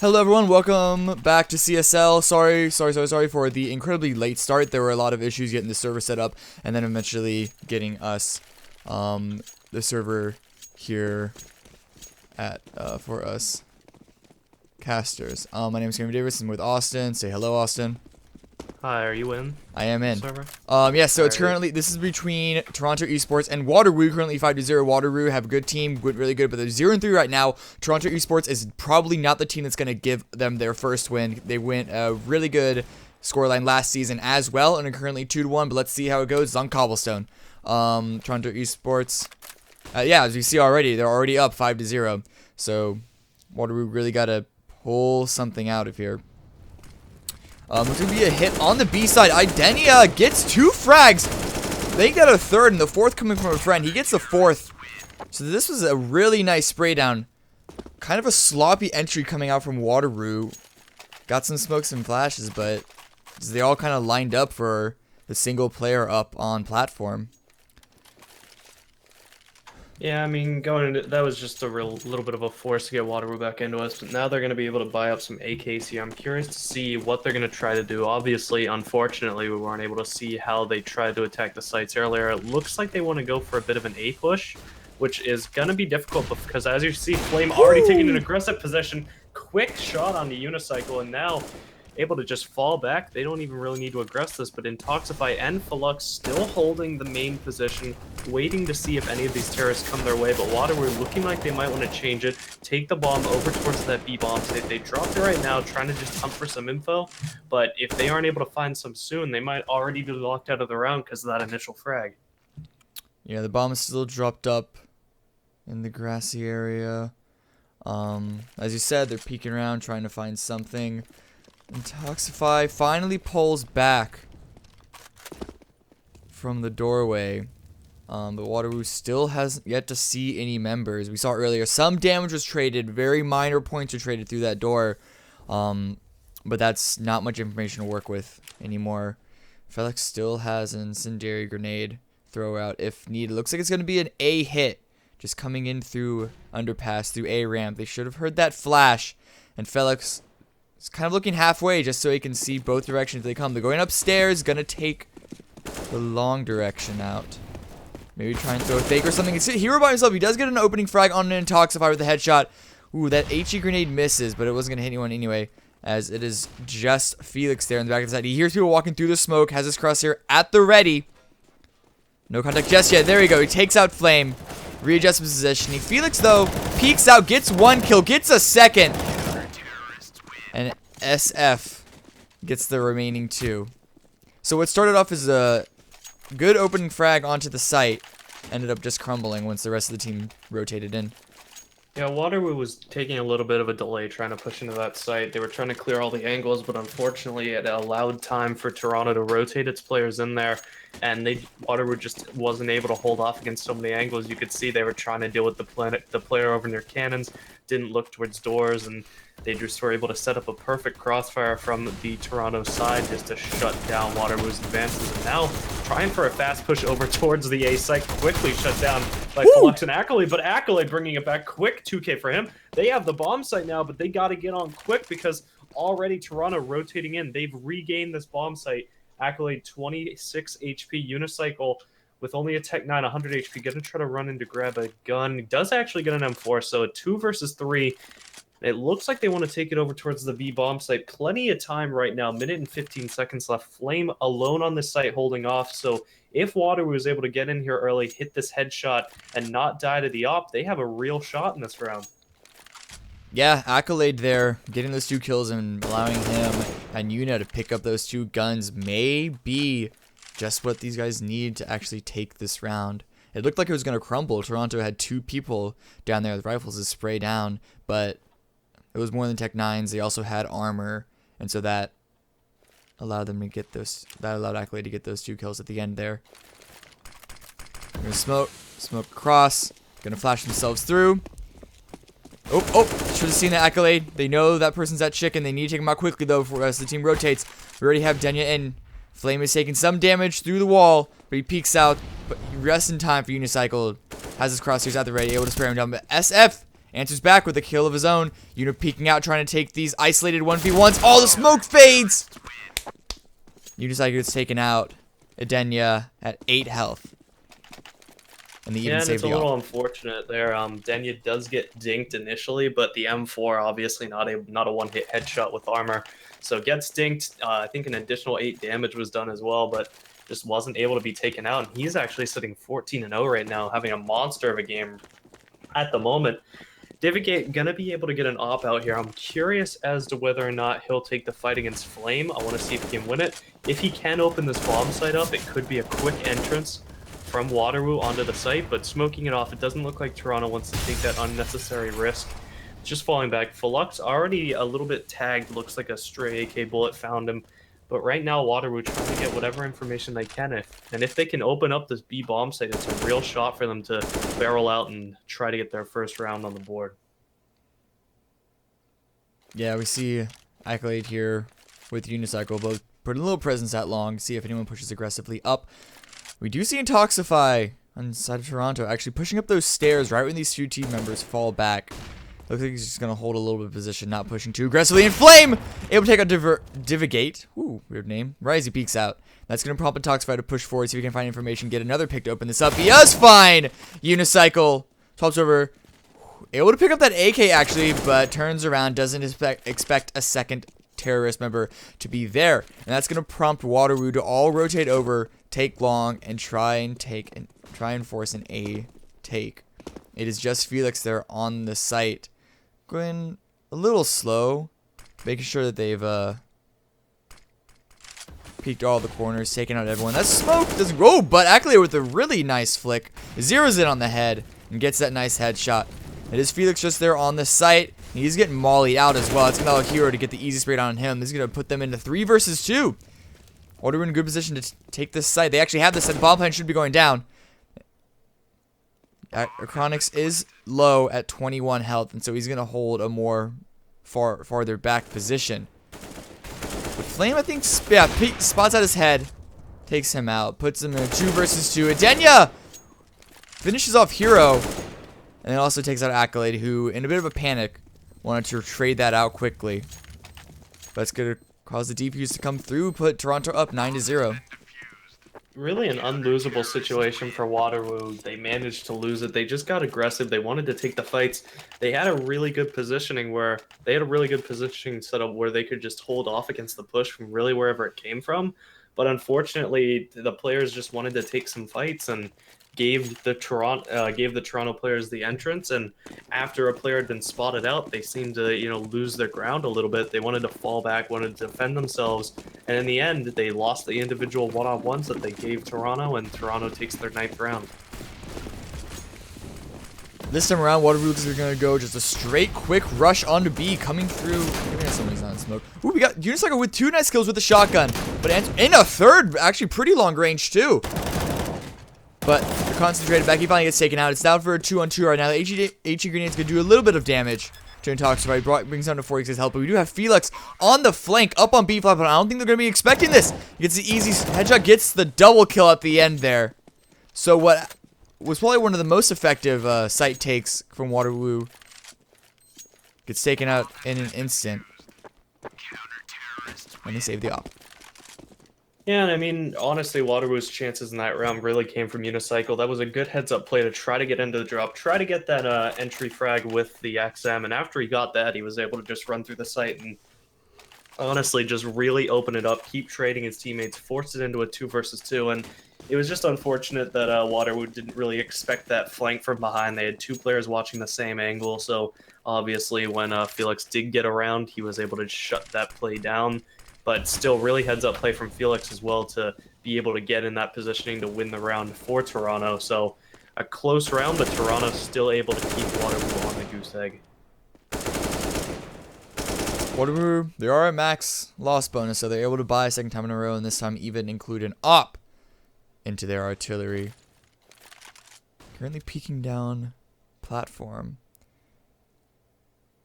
Hello everyone, welcome back to CSL. Sorry for the incredibly late start. There were a lot of issues getting the server set up and then eventually getting us the server here at for us casters. My name is Cameron Davis. I'm with Austin. Say hello, Austin. Hi, are you in? I am in. Server? Yeah, so it's currently, this is between Toronto Esports and Waterloo, currently 5-0. Waterloo have a good team, really good, but they're 0-3 right now. Toronto Esports is probably not the team that's going to give them their first win. They went a really good scoreline last season as well, and are currently 2-1, but let's see how it goes. It's on Cobblestone. Toronto Esports, yeah, as you see already, they're already up 5-0. So, Waterloo really got to pull something out of here. It's going to be a hit on the B side. Idenia gets 2 frags. They got a third, and the fourth coming from a friend. He gets the fourth. So this was a really nice spray down. Kind of a sloppy entry coming out from Waterloo. Got some smokes and flashes, but they all kind of lined up for the single player up on platform. Yeah, I mean, going into that was just a little bit of a force to get Waterloo back into us, but now they're going to be able to buy up some AKs here. I'm curious to see what they're going to try to do. Obviously, unfortunately, we weren't able to see how they tried to attack the sites earlier. It looks like they want to go for a bit of an A push, which is going to be difficult because, as you see, Flame already taking an aggressive position. Quick shot on the unicycle, and now able to just fall back. They don't even really need to aggress this, but Intoxify and Falux still holding the main position, waiting to see if any of these terrorists come their way, but Waterloo looking like they might want to change it, take the bomb over towards that B bomb. They dropped it right now, trying to just hunt for some info, but if they aren't able to find some soon, they might already be locked out of the round because of that initial frag. Yeah, the bomb is still dropped up in the grassy area. As you said, they're peeking around, trying to find something. Intoxify finally pulls back from the doorway. But Waterloo still hasn't yet to see any members. We saw earlier some damage was traded, very minor points were traded through that door. But that's not much information to work with anymore. Felix still has an incendiary grenade throw out if needed. Looks like it's going to be an A hit. Just coming in through underpass, through A ramp. They should have heard that flash. And Felix is kind of looking halfway just so he can see both directions they come. They're going upstairs, going to take the long direction out. Maybe try and throw a fake or something. It's Hero by himself. He does get an opening frag on an Intoxify with a headshot. Ooh, that HE grenade misses, but it wasn't going to hit anyone anyway, as it is just Felix there in the back of the side. He hears people walking through the smoke, has his crosshair at the ready. No contact just yet. There we go. He takes out Flame. Readjusts his positioning. Felix, though, peeks out, gets 1 kill, gets a second. And SF gets the remaining 2. So what started off as a good opening frag onto the site ended up just crumbling once the rest of the team rotated in. Yeah, Waterloo was taking a little bit of a delay trying to push into that site. They were trying to clear all the angles, but unfortunately it allowed time for Toronto to rotate its players in there, and Waterloo just wasn't able to hold off against so many angles. You could see they were trying to deal with the player over near cannons, didn't look towards doors, and they just were able to set up a perfect crossfire from the Toronto side just to shut down Waterloo's advances. And now trying for a fast push over towards the A site, quickly shut down by Flux and Accolade, but Accolade bringing it back quick. 2K for him. They have the bomb site now, but they got to get on quick because already Toronto rotating in. They've regained this bomb site. Accolade 26 HP unicycle with only a Tech 9, 100 HP. Gonna try to run in to grab a gun. Does actually get an M4, so a 2 versus 3. It looks like they want to take it over towards the B bomb site. Plenty of time right now. Minute and 15 seconds left. Flame alone on this site holding off. So if Waterloo was able to get in here early, hit this headshot, and not die to the op, they have a real shot in this round. Yeah, Accolade there, getting those 2 kills and allowing him and Yuna to pick up those 2 guns may be just what these guys need to actually take this round. It looked like it was going to crumble. Toronto had 2 people down there with rifles to spray down, but it was more than Tech 9s. They also had armor, and so that allowed them to get those. That allowed Accolade to get those 2 kills at the end there. They're gonna smoke across. Gonna flash themselves through. Oh! Should have seen the Accolade. They know that person's at chicken. They need to take him out quickly though, as the team rotates. We already have Denya in. Flame is taking some damage through the wall, but he peeks out. But he rests in time for Unicycle. Has his crosshairs at the ready, able to spray him down. But SF Answers back with a kill of his own. Uno peeking out, trying to take these isolated 1v1s. All the smoke fades! Unicycle gets taken out. Edenya at 8 health. And they even And save it's a the little off. unfortunate there. Denya does get dinked initially, but the M4 obviously not a one-hit headshot with armor. So gets dinked. I think an additional 8 damage was done as well, but just wasn't able to be taken out. And he's actually sitting 14-0 right now, having a monster of a game at the moment. Divigate gonna be able to get an op out here. I'm curious as to whether or not he'll take the fight against Flame. I want to see if he can win it. If he can open this bomb site up, it could be a quick entrance from Waterloo onto the site, but smoking it off, it doesn't look like Toronto wants to take that unnecessary risk. Just falling back. Flux already a little bit tagged, looks like a stray AK bullet found him. But right now, Waterloo trying to get whatever information they can. If they can open up this B bomb site, it's a real shot for them to barrel out and try to get their first round on the board. Yeah, we see Accolade here with Unicycle, both putting a little presence at long, see if anyone pushes aggressively up. We do see Intoxify on the side of Toronto actually pushing up those stairs right when these two team members fall back. Looks like he's just going to hold a little bit of position, not pushing too aggressively. And Flame able to take out Divigate. Ooh, weird name. Risey peeks out. That's going to prompt Intoxify to push forward, see if he can find information, get another pick to open this up. He does find Unicycle. Swaps over. Able to pick up that AK actually, but turns around, doesn't expect a second terrorist member to be there. And that's going to prompt Waterloo to all rotate over, take long, and try and force an A take. It is just Felix there on the site. Going a little slow, making sure that they've peeked all the corners, taking out everyone. That smoke doesn't go, but Accolade with a really nice flick zeroes it on the head and gets that nice headshot. It is Felix just there on the site. He's getting mollied out as well. It's going to allow Hero to get the easy sprayed on him. This is going to put them into 3 versus 2. Waterloo in a good position to take this site. They actually have this site. The bomb plane should be going down. Acronix is low at 21 health, and so he's going to hold a more farther back position. But Flame, I think, yeah, spots out his head, takes him out, puts him in a 2 versus 2. Edenya finishes off Hero, and then also takes out Accolade, who, in a bit of a panic, wanted to trade that out quickly. But it's going to cause the defuse to come through, put Toronto up 9-0. Really an unlosable situation for Waterloo. They managed to lose it. They just got aggressive. They wanted to take the fights. They had a really good positioning set up where they could just hold off against the push from really wherever it came from. But unfortunately, the players just wanted to take some fights and gave the Toronto players the entrance. And after a player had been spotted out, they seemed to lose their ground a little bit. They wanted to fall back, wanted to defend themselves, and in the end, they lost the individual one-on-ones that they gave Toronto, and Toronto takes their 9th round. This time around, Waterloo are going to go just a straight, quick rush onto B, coming through. Maybe somebody's not in smoke. Ooh, we got Unicycle with 2 nice kills with the shotgun, but in a third, actually pretty long range too. But they're concentrated back. He finally gets taken out. It's down for a 2-on-2 right now. The HE Grenade's going to do a little bit of damage to Intoxify. Brings down to 46 health. But we do have Felix on the flank, up on B flat. But I don't think they're going to be expecting this. He gets the easy headshot, gets the double kill at the end there. So what was probably one of the most effective site takes from Waterloo gets taken out in an instant. And they save the op. Yeah, and I mean, honestly, Waterloo's chances in that round really came from Unicycle. That was a good heads-up play to try to get into the drop, try to get that entry frag with the XM, and after he got that, he was able to just run through the site and honestly just really open it up, keep trading his teammates, force it into a 2 versus 2, and it was just unfortunate that Waterloo didn't really expect that flank from behind. They had 2 players watching the same angle, so obviously when Felix did get around, he was able to shut that play down. But still, really heads-up play from Felix as well to be able to get in that positioning to win the round for Toronto. So a close round, but Toronto still able to keep Waterloo on the goose egg. Waterloo, they are at max loss bonus, so they're able to buy a second time in a row, and this time even include an op into their artillery. Currently peeking down platform.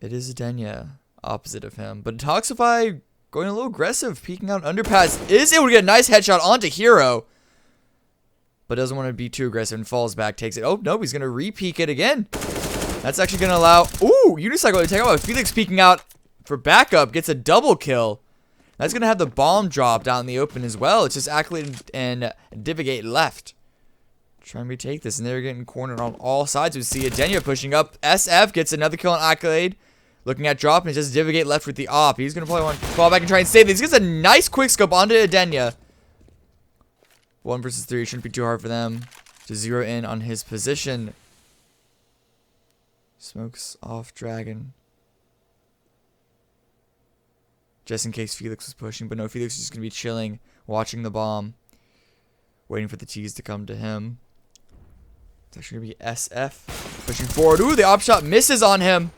It is Edenya opposite of him, but Intoxify going a little aggressive, peeking out underpass, is able to get a nice headshot onto Hero, but doesn't want to be too aggressive and falls back, takes it. Oh, no, he's going to re-peek it again. That's actually going to allow... Ooh, Unicycle to take out. Felix peeking out for backup. Gets a double kill. That's going to have the bomb drop down in the open as well. It's just Accolade and Divigate left. Trying to retake this, and they're getting cornered on all sides. We see Adenia pushing up. SF gets another kill on Accolade. Looking at drop, and it's just Divigate left with the op. He's going to probably want to fall back and try and save this. He gets a nice quick scope onto Adenia. 1 versus 3. Shouldn't be too hard for them to zero in on his position. Smokes off Dragon. Just in case Felix was pushing. But no, Felix is just going to be chilling, watching the bomb. Waiting for the tease to come to him. It's actually going to be SF. Pushing forward. Ooh, the op shot misses on him.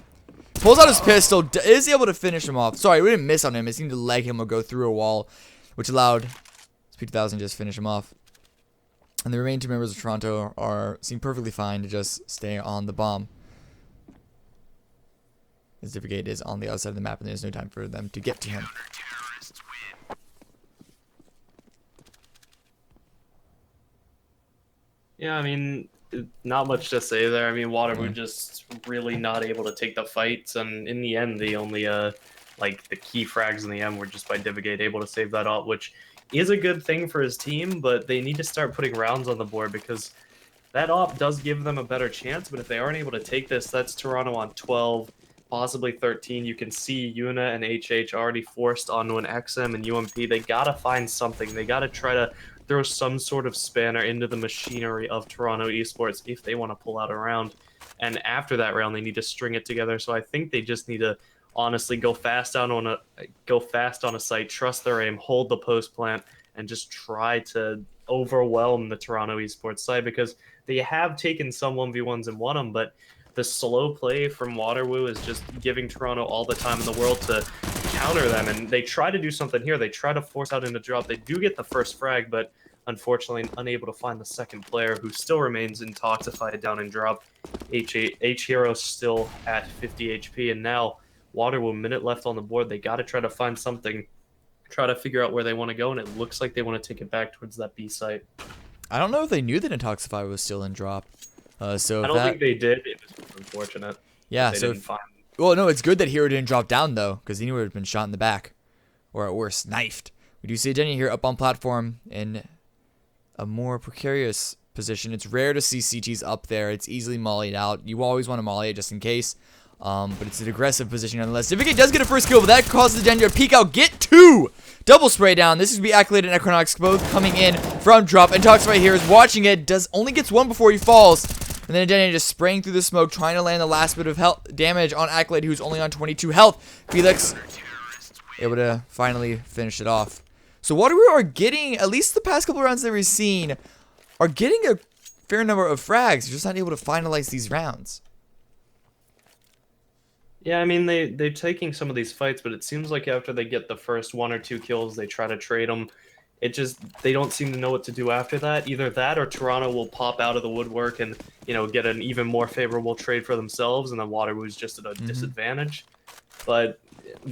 Pulls out his pistol. Is able to finish him off. Sorry, we didn't miss on him. It seemed to leg him or go through a wall. Which allowed SP2000 to just finish him off. And the remaining 2 members of Toronto seem perfectly fine to just stay on the bomb. As Divigate is on the other side of the map and there's no time for them to get to him. Yeah, I mean, not much to say there. I mean, Waterloo just really not able to take the fights, and in the end, the only like the key frags in the end were just by Divigate able to save that op, which is a good thing for his team, but they need to start putting rounds on the board because that op does give them a better chance, but if they aren't able to take this, that's Toronto on 12, possibly 13. You can see Yuna and HH already forced onto an XM and UMP. They gotta find something. They gotta try to throw some sort of spanner into the machinery of Toronto Esports if they want to pull out a round. And after that round, they need to string it together. So I think they just need to honestly go fast on a site, trust their aim, hold the post plant, and just try to overwhelm the Toronto Esports side because they have taken some 1v1s and won them, but the slow play from Waterloo is just giving Toronto all the time in the world to counter them, and they try to do something here. They try to force out into drop. They do get the first frag, but unfortunately unable to find the second player, who still remains intoxicated down in drop. H-Hero still at 50 HP, and now Waterloo, a minute left on the board. They got to try to find something, try to figure out where they want to go, and it looks like they want to take it back towards that B site. I don't know if they knew that Intoxify was still in drop. So I don't think they did. It was unfortunate. Yeah, they so didn't find. Well, no, it's good that Hero didn't drop down though, because he would have been shot in the back, or at worst, knifed. We do see Adenia here up on platform in a more precarious position. It's rare to see CTs up there. It's easily mollied out. You always want to molly it just in case. But it's an aggressive position nonetheless. Divigate does get a first kill, but that causes Adenia to peek out, get 2! Double spray down. This is going to be Accolade and Equinox both coming in from drop. And Intoxify here is watching it. Only gets 1 before he falls. And then Adenia just spraying through the smoke, trying to land the last bit of damage on Accolade, who's only on 22 health. Felix able to finally finish it off. So Waterloo are getting, at least the past couple rounds that we've seen, are getting a fair number of frags. They're just not able to finalize these rounds. Yeah, I mean, they're taking some of these fights, but it seems like after they get the first 1 or 2 kills, they try to trade them. They don't seem to know what to do after that. Either that or Toronto will pop out of the woodwork and, get an even more favorable trade for themselves, and then Waterloo's just at a disadvantage. But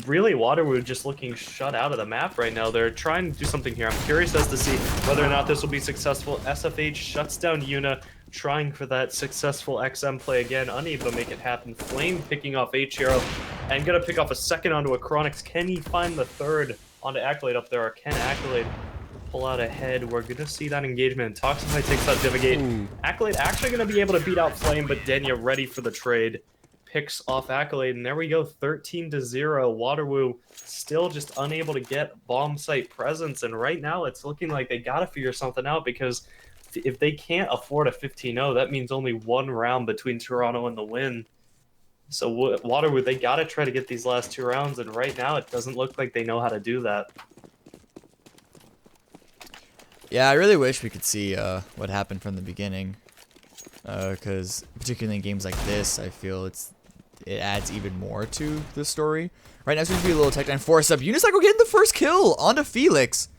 really, Waterloo just looking shut out of the map right now. They're trying to do something here. I'm curious as to see whether or not this will be successful. SFH shuts down Yuna, trying for that successful XM play again, unable to make it happen. Flame picking off H-Hero, and gonna pick off a second onto a Chronix. Can he find the third onto Accolade up there, or can Accolade pull out ahead? We're gonna see that engagement. Toxify takes out Divigate. Accolade actually gonna be able to beat out Flame, but Denya ready for the trade. Picks off Accolade, and there we go, 13-0. Waterloo still just unable to get bomb site presence, and right now it's looking like they gotta figure something out, because if they can't afford a 15-0, that means only 1 round between Toronto and the win. So Waterloo, they got to try to get these last 2 rounds, and right now it doesn't look like they know how to do that. Yeah, I really wish we could see what happened from the beginning, because particularly in games like this, I feel it adds even more to the story. Right now, it's going to be a little tech 9 force up. Unicycle getting the first kill onto Felix.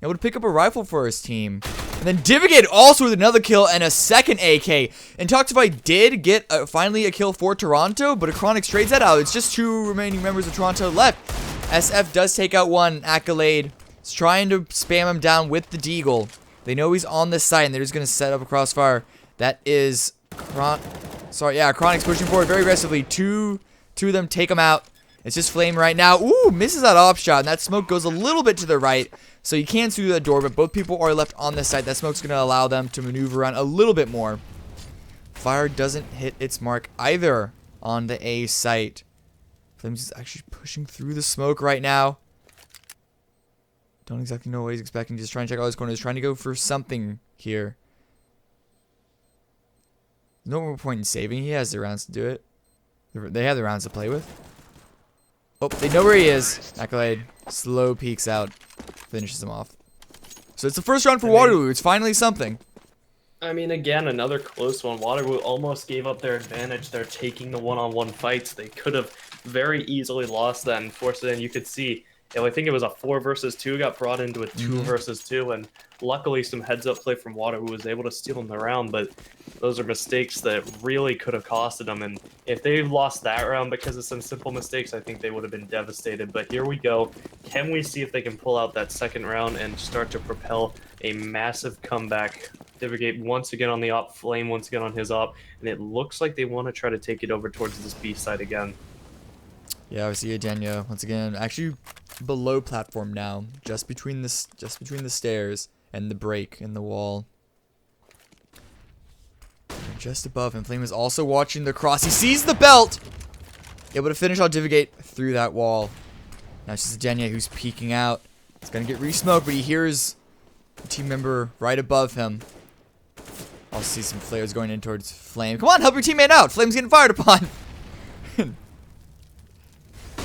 Able to pick up a rifle for his team. And then Divigate also with another kill and a second AK. And Toxify did get finally a kill for Toronto, but Chronix trades that out. It's just 2 remaining members of Toronto left. SF does take out 1. Accolade is trying to spam him down with the Deagle. They know he's on this side, and they're just going to set up a crossfire. That is Sorry, yeah, Chronic's pushing forward very aggressively. Two of them take him out. It's just Flame right now. Ooh, misses that off shot, and that smoke goes a little bit to the right. So you can see through that door, but both people are left on this side. That smoke's going to allow them to maneuver around a little bit more. Fire doesn't hit its mark either on the A site. Flames is actually pushing through the smoke right now. Don't exactly know what he's expecting. Just trying to check all his corners. Trying to go for something here. No more point in saving. He has the rounds to do it. They have the rounds to play with. Oh, they know where he is. Accolade slow peeks out. Finishes him off. So it's the first round for Waterloo. It's finally something. I mean, again, another close one. Waterloo almost gave up their advantage. They're taking the one-on-one fights. They could have very easily lost that and forced it in. You could see, I think it was a 4 versus 2, got brought into a 2 versus 2, and luckily some heads-up play from Waterloo was able to steal them the round, but those are mistakes that really could have costed them, and if they lost that round because of some simple mistakes, I think they would have been devastated. But here we go. Can we see if they can pull out that second round and start to propel a massive comeback? Divigate once again on the op, Flame once again on his op, and it looks like they want to try to take it over towards this B side again. Yeah, we see Adenia once again, actually below platform now, just between the stairs and the break in the wall. Just above him, Flame is also watching the cross. He sees the belt, able to finish out Divigate through that wall. Now it's just Adenia who's peeking out. It's gonna get re-smoked, but he hears a team member right above him. I'll see some flares going in towards Flame. Come on, help your teammate out. Flame's getting fired upon.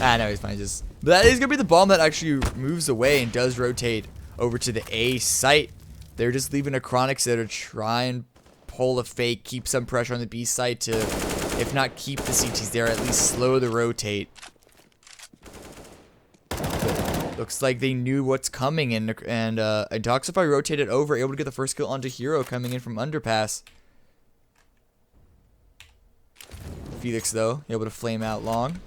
No, he's fine. But that is going to be the bomb that actually moves away and does rotate over to the A site. They're just leaving a Chronics there to try and pull a fake, keep some pressure on the B site to, if not keep the CTs there, at least slow the rotate. But looks like they knew what's coming, and Intoxify rotated over, able to get the first kill onto Hero coming in from Underpass. Felix, though, able to flame out long.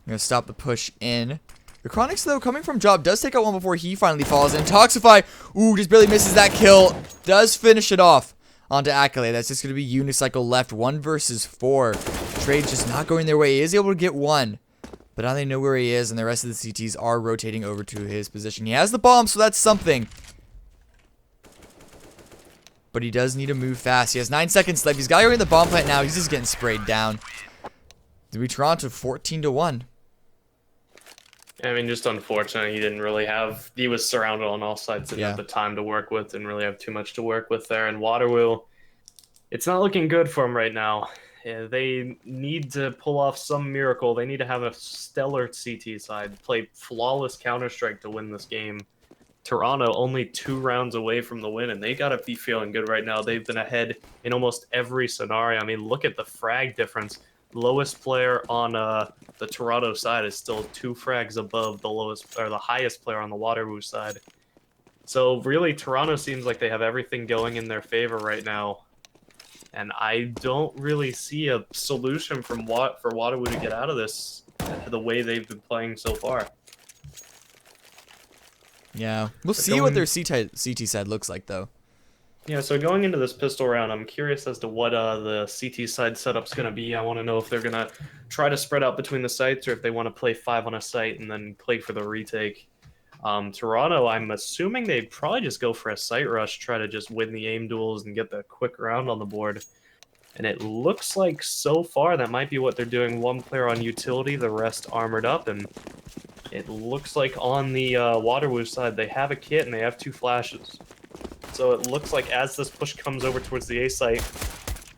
Gonna stop the push in. The Chronics, though, coming from Job, does take out one before he finally falls. And Intoxify, ooh, just barely misses that kill. Does finish it off onto Accolade. That's just gonna be Unicycle left, 1 versus 4. Trade's just not going their way. He is able to get one, but now they know where he is, and the rest of the CTs are rotating over to his position. He has the bomb, so that's something. But he does need to move fast. He has 9 seconds left. He's got to go in the bomb plant now. He's just getting sprayed down. Did we Toronto 14-1? I mean, just unfortunate. He didn't really have. He was surrounded on all sides. Didn't have the time to work with. Didn't really have too much to work with there. And Waterloo, it's not looking good for him right now. Yeah, they need to pull off some miracle. They need to have a stellar CT side, play flawless Counter-Strike to win this game. Toronto only 2 rounds away from the win, and they gotta be feeling good right now. They've been ahead in almost every scenario. I mean, look at the frag difference. Lowest player on the Toronto side is still 2 frags above the lowest or the highest player on the Waterloo side. So really, Toronto seems like they have everything going in their favor right now, and I don't really see a solution for Waterloo to get out of this the way they've been playing so far. Yeah, we'll see what their CT side looks like, though. Yeah, so going into this pistol round, I'm curious as to what the CT side setup's going to be. I want to know if they're going to try to spread out between the sites or if they want to play 5 on a site and then play for the retake. Toronto, I'm assuming they'd probably just go for a site rush, try to just win the aim duels and get the quick round on the board. And it looks like so far that might be what they're doing. 1 player on utility, the rest armored up, and it looks like on the Waterloo side they have a kit and they have 2 flashes. So it looks like as this push comes over towards the A site,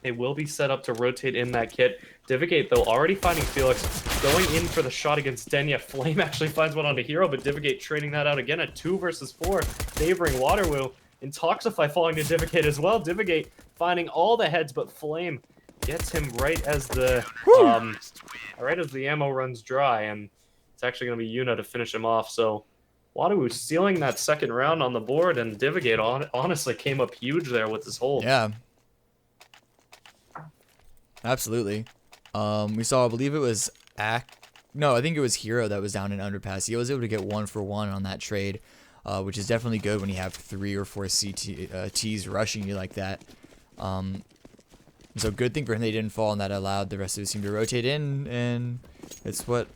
they will be set up to rotate in that kit. Divigate, though, already finding Felix, going in for the shot against Denya. Flame actually finds one onto Hero, but Divigate trading that out again at 2 versus 4, favoring Waterloo. Intoxify falling to Divigate as well. Divigate finding all the heads, but Flame gets him right as the ammo runs dry, and it's actually going to be Yuna to finish him off. So Waterloo stealing that second round on the board, and Divigate honestly came up huge there with his hold. Yeah. Absolutely. We saw, I believe it was I think it was Hero that was down in Underpass. He was able to get 1 for 1 on that trade, which is definitely good when you have 3 or 4 CTs rushing you like that. And so good thing for him they didn't fall, and that allowed the rest of his team to rotate in, and it's what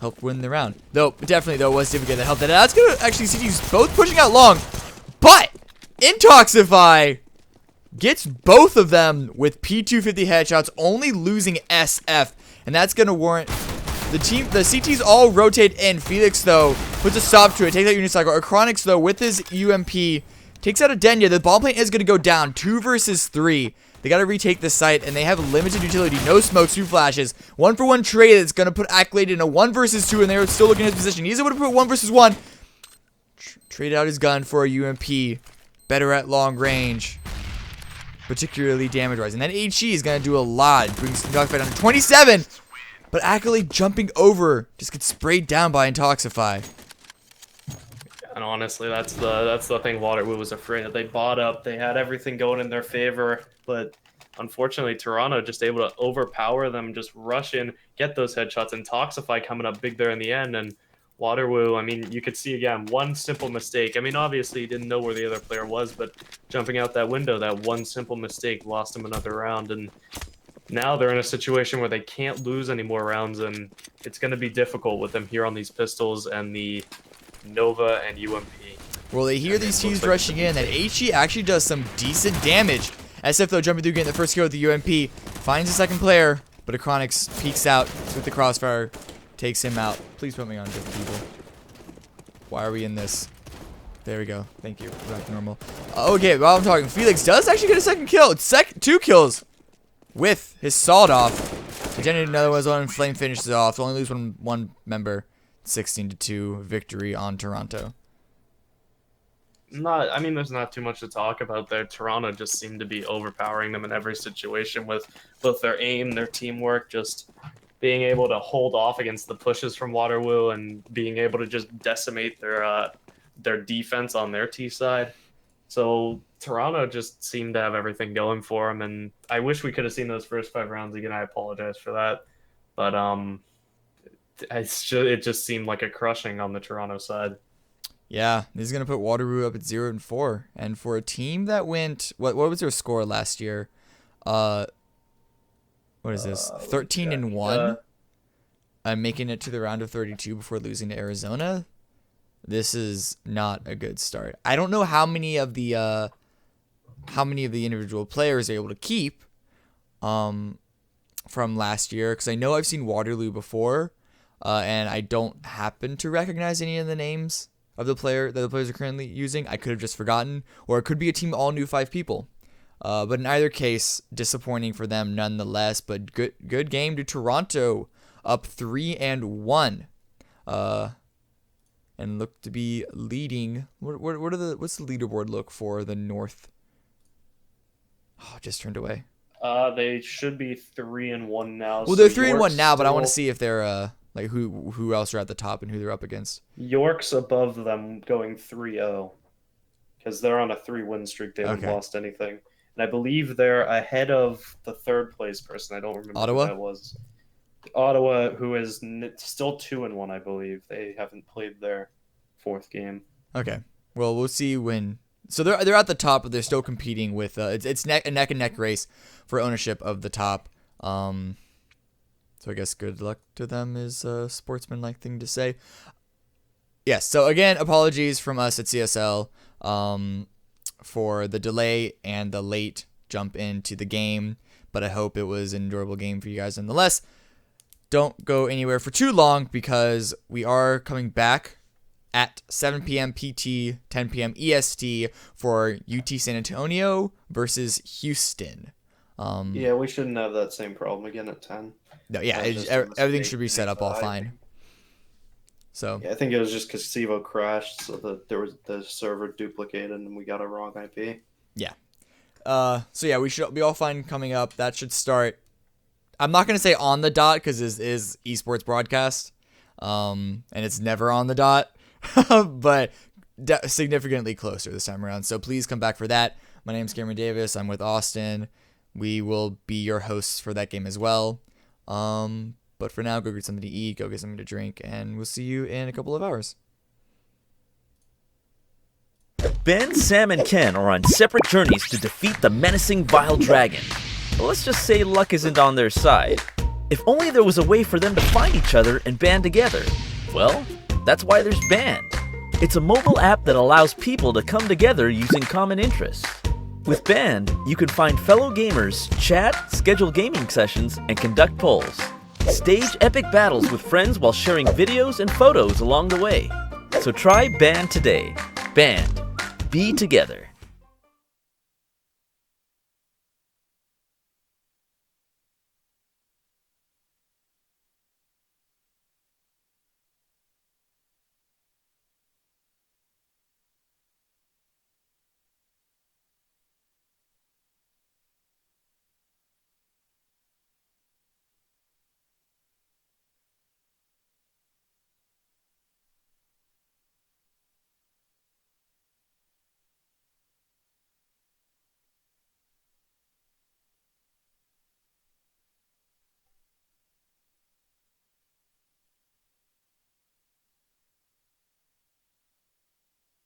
helped win the round. Though, definitely, though, it was difficult that helped that. That's going to actually see teams both pushing out long, but Intoxify gets both of them with P250 headshots, only losing SF, and that's going to warrant the CTs all rotate in. Felix, though, puts a stop to it, takes out Unicycle. Acronix, though, with his UMP, takes out Adenia. The bomb plane is going to go down 2 versus 3. They got to retake the site, and they have limited utility. No smokes, 2 flashes. 1-for-1 trade that's going to put Accolade in a 1 versus 2, and they're still looking at his position. He's able to put 1 versus 1. Trade out his gun for a UMP. Better at long range, particularly damage-wise. And then HE is going to do a lot. Brings Dogfight down to 27, but Accolade jumping over just gets sprayed down by Intoxify. And honestly, that's the thing Waterloo was afraid of. They bought up, they had everything going in their favor, but unfortunately Toronto just able to overpower them, just rush in, get those headshots. Intoxify coming up big there in the end, and Waterloo, I mean, you could see again, one simple mistake. I mean, obviously he didn't know where the other player was, but jumping out that window, that one simple mistake lost him another round, and now they're in a situation where they can't lose any more rounds, and it's going to be difficult with them here on these pistols and the Nova and UMP. Well, they hear these teams rushing in, and HE actually does some decent damage. SF, though, jumping through, getting the first kill with the UMP, finds the second player, but Acronix peeks out with the crossfire, takes him out. Please put me on different people. Why are we in this? There we go. Thank you. We're back to normal. Okay, while I'm talking, Felix does actually get a second kill. It's 2 kills with his sawed off. Generated another one, and Flame finishes it off. Only lose one member. 16-2 victory on Toronto. I mean, there's not too much to talk about there. Toronto just seemed to be overpowering them in every situation with both their aim, their teamwork, just being able to hold off against the pushes from Waterloo and being able to just decimate their defense on their T side. So Toronto just seemed to have everything going for them, and I wish we could have seen those first 5 rounds again. I apologize for that, but it just seemed like a crushing on the Toronto side. Yeah, this is gonna put Waterloo up at 0-4, and for a team that went, what was their score last year? What is this? 13-1, making it to the round of 32 before losing to Arizona. This is not a good start. I don't know how many of the individual players are able to keep from last year, because I know I've seen Waterloo before, and I don't happen to recognize any of the names of the players are currently using. I could have just forgotten, or it could be a team all new 5 people. But in either case, disappointing for them nonetheless. But good game to Toronto, up 3-1, and look to be leading. What's the leaderboard look for the North? Oh, just turned away. They should be 3-1 now. Well, they're 3-1 now, but I want to see if they're like who else are at the top and who they're up against. York's above them, going 3-0, because they're on a 3-win streak. They haven't lost anything, and I believe they're ahead of the 3rd place person. I don't remember Ottawa? who that was. Ottawa, who is still 2-1, I believe. They haven't played their 4th game. Okay, well, we'll see when. So they're at the top, but they're still competing with. It's a neck and neck race for ownership of the top. So I guess good luck to them is a sportsman-like thing to say. Yes, so again, apologies from us at CSL for the delay and the late jump into the game, but I hope it was an enjoyable game for you guys nonetheless. Don't go anywhere for too long, because we are coming back at 7 p.m. PT, 10 p.m. EST for UT San Antonio versus Houston. Yeah, we shouldn't have that same problem again at 10. No, yeah, everything should be set up all fine. So yeah, I think it was just because Sivo crashed, so that there was the server duplicated and we got a wrong IP. Yeah. So yeah, we should be all fine coming up. That should start. I'm not gonna say on the dot, because this is esports broadcast, and it's never on the dot, but significantly closer this time around. So please come back for that. My name's Cameron Davis. I'm with Austin. We will be your hosts for that game as well. But for now, go get something to eat, go get something to drink, and we'll see you in a couple of hours. Ben, Sam, and Ken are on separate journeys to defeat the menacing Vile Dragon. let's just say luck isn't on their side. If only there was a way for them to find each other and band together. Well, that's why there's Band. It's a mobile app that allows people to come together using common interests. With Band, you can find fellow gamers, chat, schedule gaming sessions, and conduct polls. Stage epic battles with friends while sharing videos and photos along the way. So try Band today. Band. Be together.